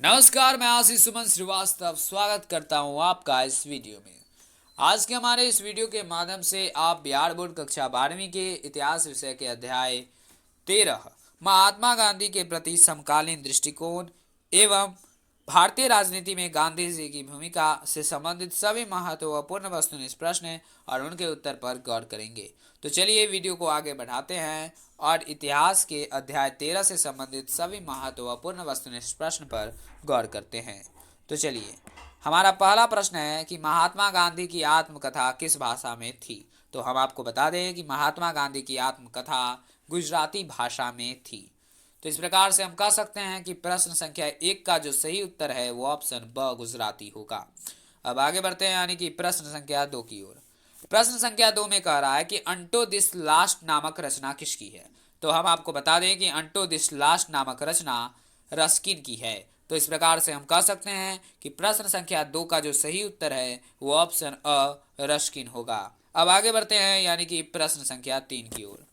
नमस्कार, मैं आशीष सुमन श्रीवास्तव स्वागत करता हूं आपका इस वीडियो में। आज के हमारे इस वीडियो के माध्यम से आप बिहार बोर्ड कक्षा 12वीं के इतिहास विषय के अध्याय 13 महात्मा गांधी के प्रति समकालीन दृष्टिकोण एवं भारतीय राजनीति में गांधी जी की भूमिका से संबंधित सभी महत्वपूर्ण वस्तुनिष्ठ प्रश्न और उनके उत्तर पर गौर करेंगे। तो चलिए वीडियो को आगे बढ़ाते हैं और इतिहास के अध्याय 13 से संबंधित सभी महत्वपूर्ण वस्तुनिष्ठ प्रश्न पर गौर करते हैं। तो चलिए, हमारा पहला प्रश्न है कि महात्मा गांधी की आत्मकथा किस भाषा में थी। तो हम आपको बता दें कि महात्मा गांधी की आत्मकथा गुजराती भाषा में थी। तो इस प्रकार से हम कह सकते हैं कि प्रश्न संख्या 1 का जो सही उत्तर है वो ऑप्शन ब गुजराती होगा। अब आगे बढ़ते हैं यानी कि प्रश्न संख्या 2 की ओर। प्रश्न संख्या 2 में कह रहा है कि अंटो दिस लास्ट नामक रचना किसकी है। तो हम आपको बता दें कि अंटो दिस लास्ट नामक रचना रस्किन की है। तो इस प्रकार से हम कह सकते हैं कि प्रश्न संख्या 2 का जो सही उत्तर है वो ऑप्शन अ रस्किन होगा। अब आगे बढ़ते हैं यानी कि प्रश्न संख्या 3 की ओर।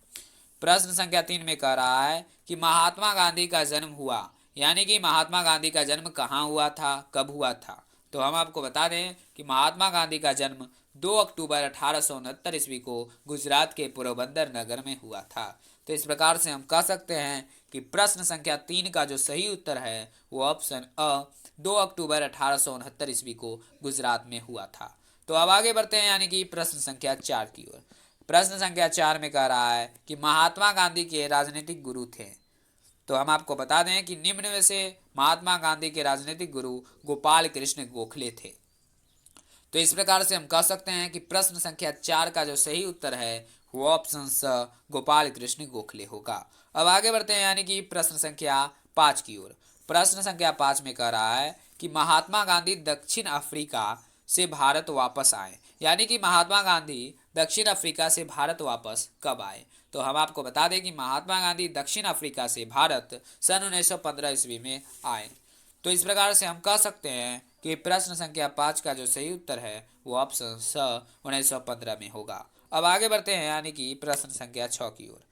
प्रश्न संख्या 3 में कह रहा है कि महात्मा गांधी का जन्म हुआ, यानी कि महात्मा गांधी का जन्म कहाँ हुआ था, कब हुआ था। तो हम आपको बता दें कि महात्मा गांधी का जन्म 2 अक्टूबर 1869 ईस्वी को गुजरात के पोरबंदर नगर में हुआ था। तो इस प्रकार से हम कह सकते हैं कि प्रश्न संख्या 3 का जो सही उत्तर है वो ऑप्शन अ 2 अक्टूबर 1869 ईस्वी को गुजरात में हुआ था। तो अब आगे बढ़ते हैं यानी कि प्रश्न संख्या 4 की ओर। प्रश्न संख्या 4 में कह रहा है कि महात्मा गांधी के राजनीतिक गुरु थे। तो हम आपको बता दें कि निम्न में से महात्मा गांधी के राजनीतिक गुरु गोपाल कृष्ण गोखले थे। तो इस प्रकार से हम कह सकते हैं कि प्रश्न संख्या 4 का जो सही उत्तर है वो ऑप्शन स गोपाल कृष्ण गोखले होगा। अब आगे बढ़ते हैं यानी कि प्रश्न संख्या 5 की ओर। प्रश्न संख्या 5 में कह रहा है कि महात्मा गांधी दक्षिण अफ्रीका से भारत वापस आए, यानी कि महात्मा गांधी दक्षिण अफ्रीका से भारत वापस कब आए। तो हम आपको बता दें कि महात्मा गांधी दक्षिण अफ्रीका से भारत सन 1915 ईस्वी में आए। तो इस प्रकार से हम कह सकते हैं कि प्रश्न संख्या 5 का जो सही उत्तर है वो ऑप्शन स 1915 में होगा। अब आगे बढ़ते हैं यानी कि प्रश्न संख्या 6 की ओर।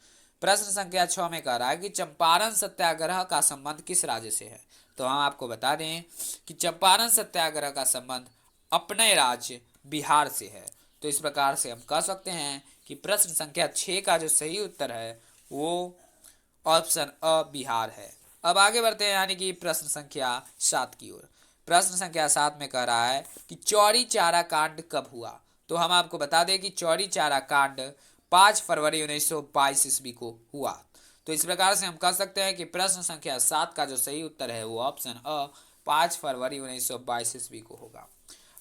प्रश्न संख्या 6 में कह रहा है कि चंपारण सत्याग्रह का संबंध किस राज्य से है। तो हम आपको बता दें कि चंपारण सत्याग्रह का संबंध अपने राज्य बिहार से है। तो इस प्रकार से हम कह सकते हैं कि प्रश्न संख्या 6 का जो सही उत्तर है वो ऑप्शन अ बिहार है। अब आगे बढ़ते हैं यानी कि प्रश्न संख्या 7 की ओर। प्रश्न संख्या 7 में कह रहा है कि चौरी चारा कांड कब हुआ। तो हम आपको बता दें कि चौरी चारा कांड 5 फरवरी 1922 ईस्वी को हुआ। तो इस प्रकार से हम कह सकते हैं कि प्रश्न संख्या 7 का जो सही उत्तर है वो ऑप्शन अ 5 फरवरी 1922 ईस्वी को होगा।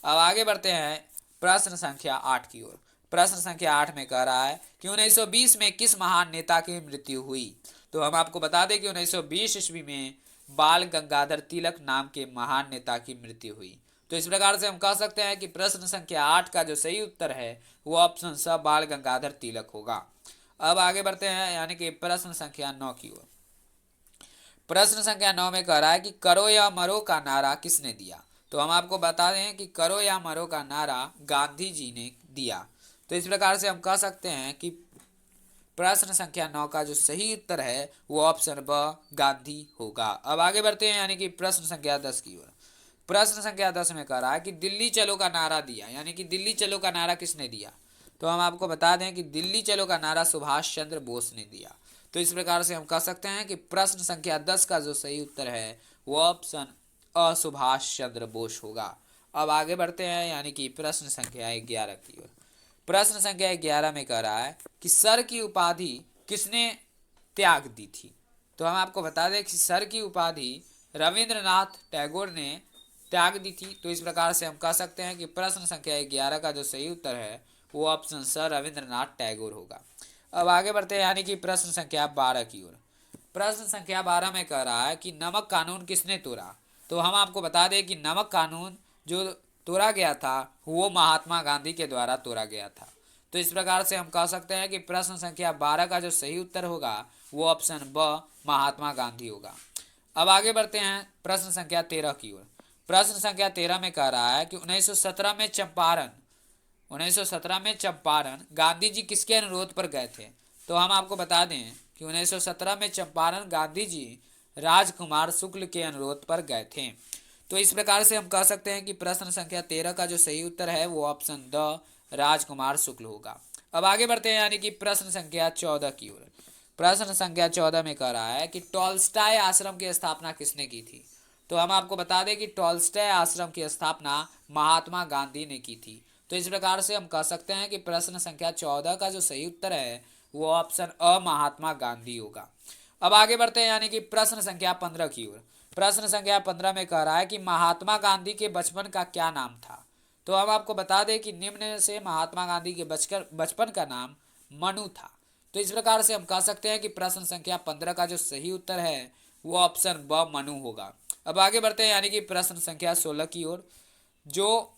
अब आगे बढ़ते हैं प्रश्न संख्या 8 की ओर। प्रश्न संख्या 8 में कह रहा है कि 1920 में किस महान नेता की मृत्यु हुई। तो हम आपको बता दें कि 1920 ईस्वी में बाल गंगाधर तिलक नाम के महान नेता की मृत्यु हुई। तो इस प्रकार से हम कह सकते हैं कि प्रश्न संख्या 8 का जो सही उत्तर है वो ऑप्शन स बाल गंगाधर तिलक होगा। अब आगे बढ़ते हैं यानी कि प्रश्न संख्या 9 की ओर। प्रश्न संख्या 9 में कह रहा है कि करो या मरो का नारा किसने दिया। तो हम आपको बता दें कि करो या मरो का नारा गांधी जी ने दिया। तो इस प्रकार से हम कह सकते हैं कि प्रश्न संख्या 9 का जो सही उत्तर है वो ऑप्शन ब गांधी होगा। अब आगे बढ़ते हैं यानी कि प्रश्न संख्या 10 की ओर। प्रश्न संख्या 10 में कह रहा है कि दिल्ली चलो का नारा दिया, यानी कि दिल्ली चलो का नारा किसने दिया। तो हम आपको बता दें कि दिल्ली चलो का नारा सुभाष चंद्र बोस ने दिया। तो इस प्रकार से हम कह सकते हैं कि प्रश्न संख्या 10 का जो सही उत्तर है वो ऑप्शन अ सुभाष चंद्र बोस होगा। अब आगे बढ़ते हैं यानी कि प्रश्न संख्या 11 की ओर। प्रश्न संख्या 11 में कह रहा है कि सर की उपाधि किसने त्याग दी थी। तो हम आपको बता दें कि सर की उपाधि रविंद्रनाथ टैगोर ने त्याग दी थी। तो इस प्रकार से हम कह सकते हैं कि प्रश्न संख्या 11 का जो सही उत्तर है वो ऑप्शन सर रविंद्रनाथ टैगोर होगा। अब आगे बढ़ते हैं यानी कि प्रश्न संख्या 12 की ओर। प्रश्न संख्या 12 में कह रहा है कि नमक कानून किसने तोड़ा। तो हम आपको बता दें कि नमक कानून जो तोड़ा गया था वो महात्मा गांधी के द्वारा तोड़ा गया था। तो इस प्रकार से हम कह सकते हैं कि प्रश्न संख्या 12 का जो सही उत्तर होगा वो ऑप्शन ब महात्मा गांधी होगा। अब आगे बढ़ते हैं प्रश्न संख्या 13 की ओर। प्रश्न संख्या 13 में कह रहा है कि 1917 में चंपारण गांधी जी किसके अनुरोध पर गए थे। तो हम आपको बता दें कि 1917 में चंपारण गांधी जी राजकुमार शुक्ल के अनुरोध पर गए थे। तो इस प्रकार से हम कह सकते हैं कि प्रश्न संख्या 13 का जो सही उत्तर है वो ऑप्शन द राजकुमार शुक्ल होगा। अब आगे बढ़ते हैं यानी कि प्रश्न संख्या 14 की ओर। प्रश्न संख्या 14 में कह रहा है कि टॉल्स्टाय आश्रम की स्थापना किसने की थी। तो हम आपको बता दें कि टॉल्स्टाय आश्रम की स्थापना महात्मा गांधी ने की थी। तो इस प्रकार से हम कह सकते हैं कि प्रश्न संख्या 14 का जो सही उत्तर है वो ऑप्शन अ महात्मा गांधी होगा। अब आगे बढ़ते हैं यानी कि प्रश्न संख्या 15 की ओर। प्रश्न संख्या 15 में कह रहा है कि महात्मा गांधी के बचपन का क्या नाम था। तो हम आपको बता दें कि निम्न से महात्मा गांधी के बचपन का नाम मनु था। तो इस प्रकार से हम कह सकते हैं कि प्रश्न संख्या 15 का जो सही उत्तर है वो ऑप्शन ब मनु होगा। अब आगे बढ़ते हैं यानी कि प्रश्न संख्या 16 की ओर, जो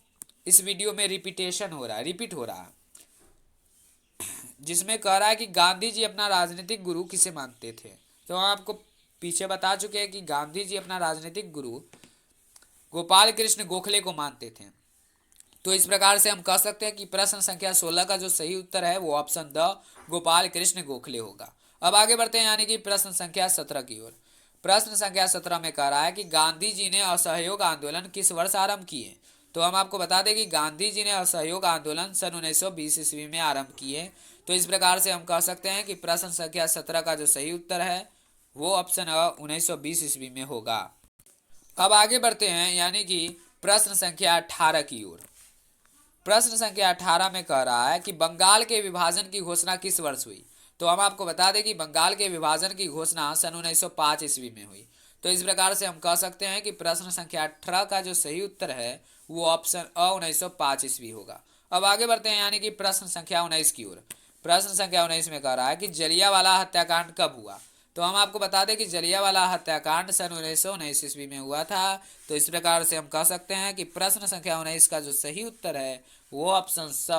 इस वीडियो में रिपीट हो रहा है, जिसमें कह रहा है कि गांधी जी अपना राजनीतिक गुरु किसे मानते थे। तो हम आपको पीछे बता चुके हैं कि गांधी जी अपना राजनीतिक गुरु गोपाल कृष्ण गोखले को मानते थे। तो इस प्रकार से हम कह सकते हैं कि प्रश्न संख्या 16 का जो सही उत्तर है वो ऑप्शन द गोपाल कृष्ण गोखले होगा। अब आगे बढ़ते हैं यानी कि प्रश्न संख्या 17 की ओर। प्रश्न संख्या 17 में कह रहा है कि गांधी जी ने असहयोग आंदोलन किस वर्ष आरंभ किए। तो हम आपको बता दें कि गांधी जी ने असहयोग आंदोलन सन 1920 ईस्वी में आरंभ किए। तो इस प्रकार से हम कह सकते हैं कि प्रश्न संख्या 17 का जो सही उत्तर है वो ऑप्शन अ 1920 ईस्वी में होगा। अब आगे बढ़ते हैं यानी कि प्रश्न संख्या 18 की ओर। प्रश्न संख्या 18 में कह रहा है कि बंगाल के विभाजन की घोषणा किस वर्ष हुई। तो हम आपको बता दें कि बंगाल के विभाजन की घोषणा सन 1905 ईस्वी में हुई। तो इस प्रकार से हम कह सकते हैं कि प्रश्न संख्या 18 का जो सही उत्तर है वो ऑप्शन अ 1905 ईस्वी होगा। अब आगे बढ़ते हैं यानी कि प्रश्न संख्या 19 की ओर। प्रश्न संख्या 19 में कह रहा है कि जलियांवाला हत्याकांड कब हुआ। तो हम आपको बता दें कि जलियांवाला हत्याकांड सन 1919 ईस्वी में हुआ था। तो इस प्रकार से हम कह सकते हैं कि प्रश्न संख्या 19 का जो सही उत्तर है वो ऑप्शन स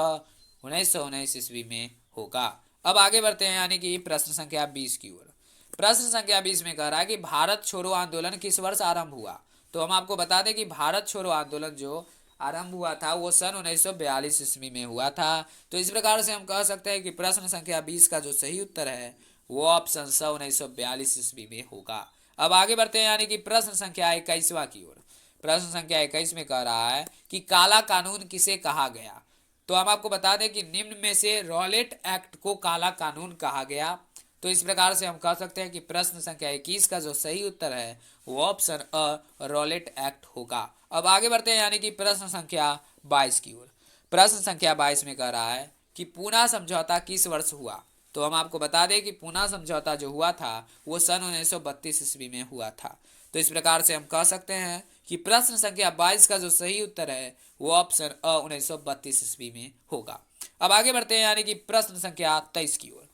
1919 ईस्वी में होगा। अब आगे बढ़ते हैं यानी कि प्रश्न संख्या 20 की ओर। प्रश्न संख्या 20 में कह रहा है कि भारत छोड़ो आंदोलन किस वर्ष आरंभ हुआ। तो हम आपको बता दें कि भारत छोड़ो आंदोलन जो आरंभ हुआ था वो सन 1942 ईस्वी में हुआ था। तो इस प्रकार से हम कह सकते हैं कि प्रश्न संख्या 20 का जो सही उत्तर है वो ऑप्शन स 1942 ईस्वी में होगा। अब आगे बढ़ते हैं यानी कि प्रश्न संख्या 21वां की ओर। प्रश्न संख्या 21 में कह रहा है कि काला कानून किसे कहा गया। तो हम आपको बता दें कि निम्न में से रॉलेट एक्ट को काला कानून कहा गया। तो इस प्रकार से हम कह सकते हैं कि प्रश्न संख्या 21 का जो सही उत्तर है वो ऑप्शन अ रॉलेट एक्ट होगा। अब आगे बढ़ते हैं यानी कि प्रश्न संख्या 22 की ओर। प्रश्न संख्या 22 में कह रहा है कि पूना समझौता किस वर्ष हुआ। तो हम आपको बता दें कि पूना समझौता जो हुआ था वो सन 1932 ईस्वी में हुआ था। तो इस प्रकार से हम कह सकते हैं कि प्रश्न संख्या 22 का जो सही उत्तर है वो ऑप्शन अ 1932 ईस्वी में होगा। अब आगे बढ़ते हैं यानी कि प्रश्न संख्या 23 की ओर।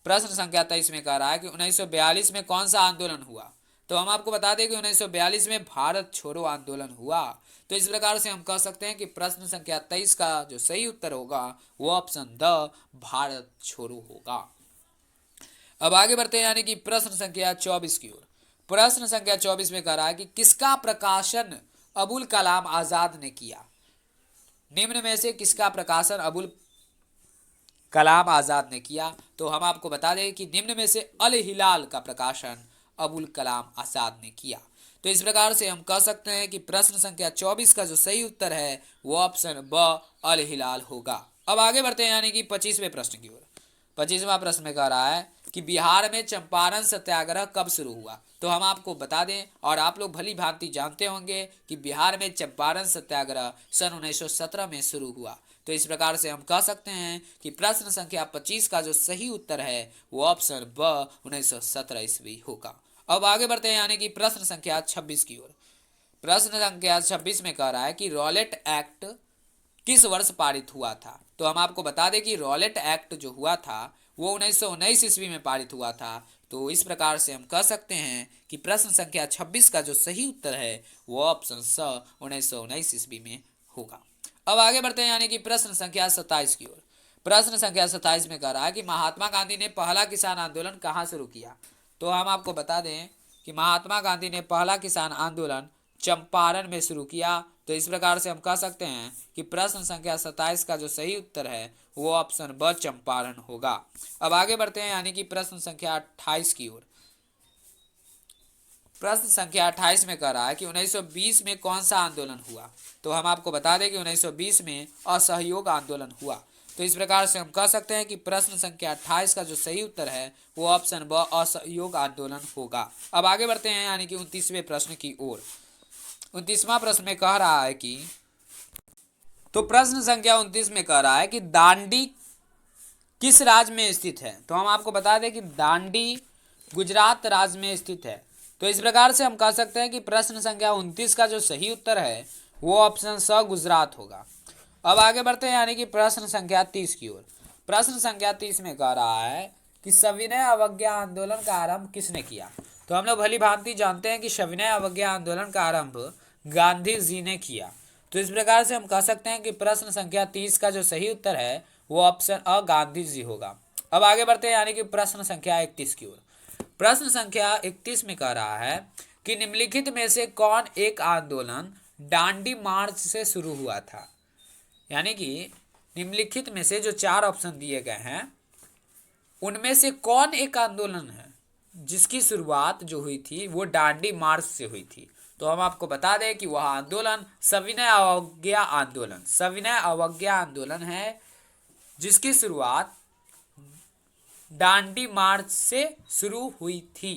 प्रश्न संख्या 23 में कह रहा है कि 1942 में कौन सा आंदोलन हुआ। तो हम आपको बता दें कि 1942 में भारत छोड़ो आंदोलन हुआ। तो इस प्रकार से हम कह सकते हैं कि प्रश्न संख्या 23 का जो सही उत्तर होगा वो ऑप्शन द भारत छोड़ो होगा। अब आगे बढ़ते हैं यानी कि प्रश्न संख्या 24 की ओर। प्रश्न संख्या 24 में कह रहा है कि किसका प्रकाशन अबुल कलाम आजाद ने किया। निम्न में से किसका प्रकाशन अबुल कलाम आजाद ने किया। तो हम आपको बता दें कि निम्न में से अल हिलाल का प्रकाशन अबुल कलाम आजाद ने किया। तो इस प्रकार से हम कह सकते हैं कि प्रश्न संख्या 24 का जो सही उत्तर है वो ऑप्शन ब अल हिलाल होगा। अब आगे बढ़ते हैं यानी कि 25वें प्रश्न की ओर। 25वां प्रश्न में कह रहा है कि बिहार में चंपारण सत्याग्रह कब शुरू हुआ। तो हम आपको बता दें और आप लोग भली भांति जानते होंगे कि बिहार में चंपारण सत्याग्रह सन 1917 में शुरू हुआ। तो इस प्रकार से हम कह सकते हैं कि प्रश्न संख्या 25 का जो सही उत्तर है वो ऑप्शन ब 1917 ईस्वी होगा। अब आगे बढ़ते हैं यानी कि प्रश्न संख्या 26 की ओर। प्रश्न संख्या 26 में कह रहा है कि रॉलेट एक्ट किस वर्ष पारित हुआ था। तो हम आपको बता दें कि रॉलेट एक्ट जो हुआ था वो 1919 ईस्वी में पारित हुआ था। तो इस प्रकार से हम कह सकते हैं कि प्रश्न संख्या 26 का जो सही उत्तर है वो ऑप्शन स 1919 ईस्वी में होगा। अब आगे बढ़ते हैं यानी कि प्रश्न संख्या 27 की ओर। प्रश्न संख्या 27 में कह रहा है कि महात्मा गांधी ने पहला किसान आंदोलन कहाँ शुरू किया। तो हम आपको बता दें कि महात्मा गांधी ने पहला किसान आंदोलन चंपारण में शुरू किया। तो इस प्रकार से हम कह सकते हैं कि प्रश्न संख्या 27 का जो सही उत्तर है वो ऑप्शन ब चंपारण होगा। अब आगे बढ़ते हैं यानी कि प्रश्न संख्या 28 की ओर। प्रश्न संख्या 28 में कह रहा है कि 1920 में कौन सा आंदोलन हुआ। तो हम आपको बता दें कि 1920 में असहयोग आंदोलन हुआ। तो इस प्रकार से हम कह सकते हैं कि प्रश्न संख्या 28 का जो सही उत्तर है वो ऑप्शन ब असहयोग आंदोलन होगा। अब आगे बढ़ते हैं यानी कि 29वें प्रश्न की ओर। 29वां प्रश्न में कह रहा है कि तो प्रश्न संख्या 29 में कह रहा है कि दांडी किस राज्य में स्थित है। तो हम आपको बता दें कि दांडी गुजरात राज्य में स्थित है। तो इस प्रकार से हम कह सकते हैं कि प्रश्न संख्या 29 का जो सही उत्तर है वो ऑप्शन स गुजरात होगा। अब आगे बढ़ते हैं यानी कि प्रश्न संख्या 30 की ओर। प्रश्न संख्या 30 में कह रहा है कि सविनय अवज्ञा आंदोलन का आरंभ किसने किया। तो हम लोग भली भांति जानते हैं कि सविनय अवज्ञा आंदोलन का आरंभ गांधी जी ने किया। तो इस प्रकार से हम कह सकते हैं कि प्रश्न संख्या 30 का जो सही उत्तर है वो ऑप्शन अ गांधी जी होगा। अब आगे बढ़ते हैं यानी कि प्रश्न संख्या 31 की ओर। प्रश्न संख्या 31 में कह रहा है कि निम्नलिखित में से कौन एक आंदोलन डांडी मार्च से शुरू हुआ था। यानी कि निम्नलिखित में से जो 4 ऑप्शन दिए गए हैं उनमें से कौन एक आंदोलन है जिसकी शुरुआत जो हुई थी वो डांडी मार्च से हुई थी। तो हम आपको बता दें कि वह आंदोलन सविनय अवज्ञा आंदोलन है जिसकी शुरुआत डांडी मार्च से शुरू हुई थी।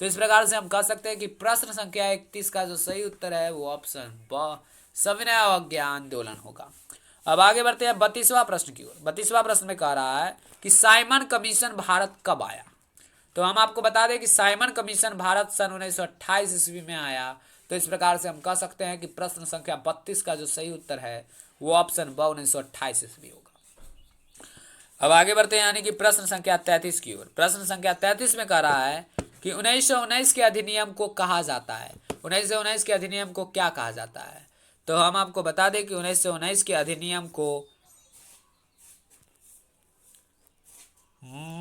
तो इस प्रकार से हम कह सकते हैं कि प्रश्न संख्या 31 का जो सही उत्तर है वो ऑप्शन ब सविनय अवज्ञा आंदोलन होगा। अब आगे बढ़ते हैं 32वां प्रश्न की ओर। 32वां प्रश्न में कह रहा है कि साइमन कमीशन भारत कब आया। तो हम आपको बता दें कि साइमन कमीशन भारत सन 1928 ईस्वी में आया। तो इस प्रकार से हम कह सकते हैं कि प्रश्न संख्या 32 का जो सही उत्तर है वो ऑप्शन ब 1928 ईस्वी होगा। अब आगे बढ़ते हैं यानी कि प्रश्न संख्या 33 की ओर। प्रश्न संख्या 33 में कह रहा है कि 1919 के अधिनियम को कहा जाता है। 1919 के अधिनियम को क्या कहा जाता है। तो हम आपको बता दें कि 1919 के अधिनियम को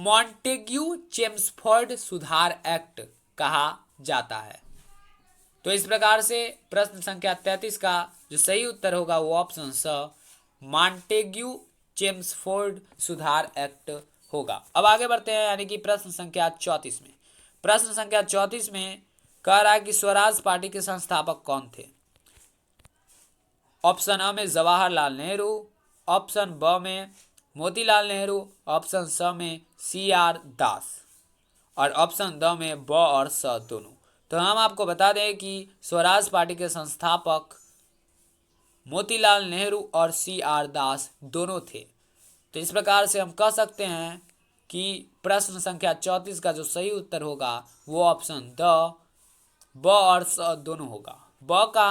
मॉन्टेग्यू चेम्सफोर्ड सुधार एक्ट कहा जाता है। तो इस प्रकार से प्रश्न संख्या 33 का जो सही उत्तर होगा वो ऑप्शन स मॉन्टेग्यू चेम्सफोर्ड सुधार एक्ट होगा। अब आगे बढ़ते हैं यानी कि प्रश्न संख्या 34 में। प्रश्न संख्या 34 में कह रहा है कि स्वराज पार्टी के संस्थापक कौन थे। ऑप्शन अ में जवाहरलाल नेहरू, ऑप्शन ब में मोतीलाल नेहरू, ऑप्शन स में CR दास और ऑप्शन द में ब और स दोनों। तो हम आपको बता दें कि स्वराज पार्टी के संस्थापक मोतीलाल नेहरू और CR दास दोनों थे। तो इस प्रकार से हम कह सकते हैं कि प्रश्न संख्या 34 का जो सही उत्तर होगा वो ऑप्शन द ब और स दोनों होगा। ब का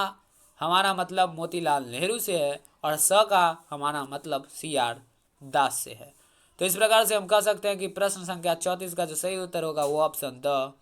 हमारा मतलब मोतीलाल नेहरू से है और स का हमारा मतलब CR दास से है। तो इस प्रकार से हम कह सकते हैं कि प्रश्न संख्या 34 का जो सही उत्तर होगा वो ऑप्शन द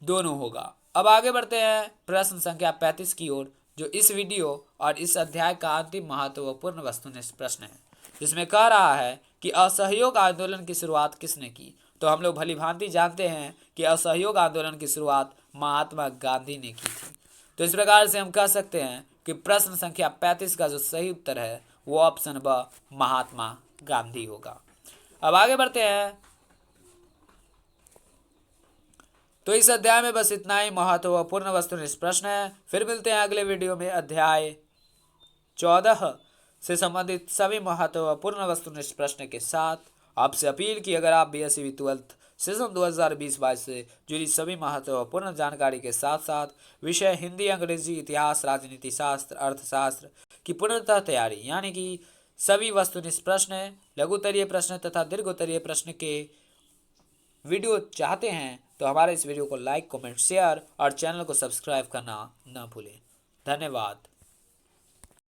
दोनों होगा। अब आगे बढ़ते हैं प्रश्न संख्या 35 की ओर जो इस वीडियो और इस अध्याय का अंतिम महत्वपूर्ण वस्तुनिष्ठ प्रश्न है जिसमें कह रहा है कि असहयोग आंदोलन की शुरुआत किसने की। तो हम लोग भली भांति जानते हैं कि असहयोग आंदोलन की शुरुआत महात्मा गांधी ने की थी। तो इस प्रकार से हम कह सकते हैं कि प्रश्न संख्या 35 का जो सही उत्तर है वो ऑप्शन ब महात्मा गांधी होगा। अब आगे बढ़ते हैं। तो इस अध्याय में बस इतना ही महत्वपूर्ण वस्तुनिष्ठ प्रश्न है। फिर मिलते हैं अगले वीडियो में अध्याय 14 से संबंधित सभी महत्वपूर्ण वस्तुनिष्ठ प्रश्न के साथ। आपसे अपील की अगर आप BSc 12th सेशन 2020-22 से जुड़ी सभी महत्वपूर्ण जानकारी के साथ साथ विषय हिंदी, अंग्रेजी, इतिहास, राजनीति शास्त्र, अर्थशास्त्र की पूर्णतः तैयारी यानी कि सभी वस्तुनिष्ठ प्रश्न, लघुत्तरीय प्रश्न तथा दीर्घोत्तरीय प्रश्न के वीडियो चाहते हैं तो हमारे इस वीडियो को लाइक, कमेंट, शेयर और चैनल को सब्सक्राइब करना न भूलें। धन्यवाद।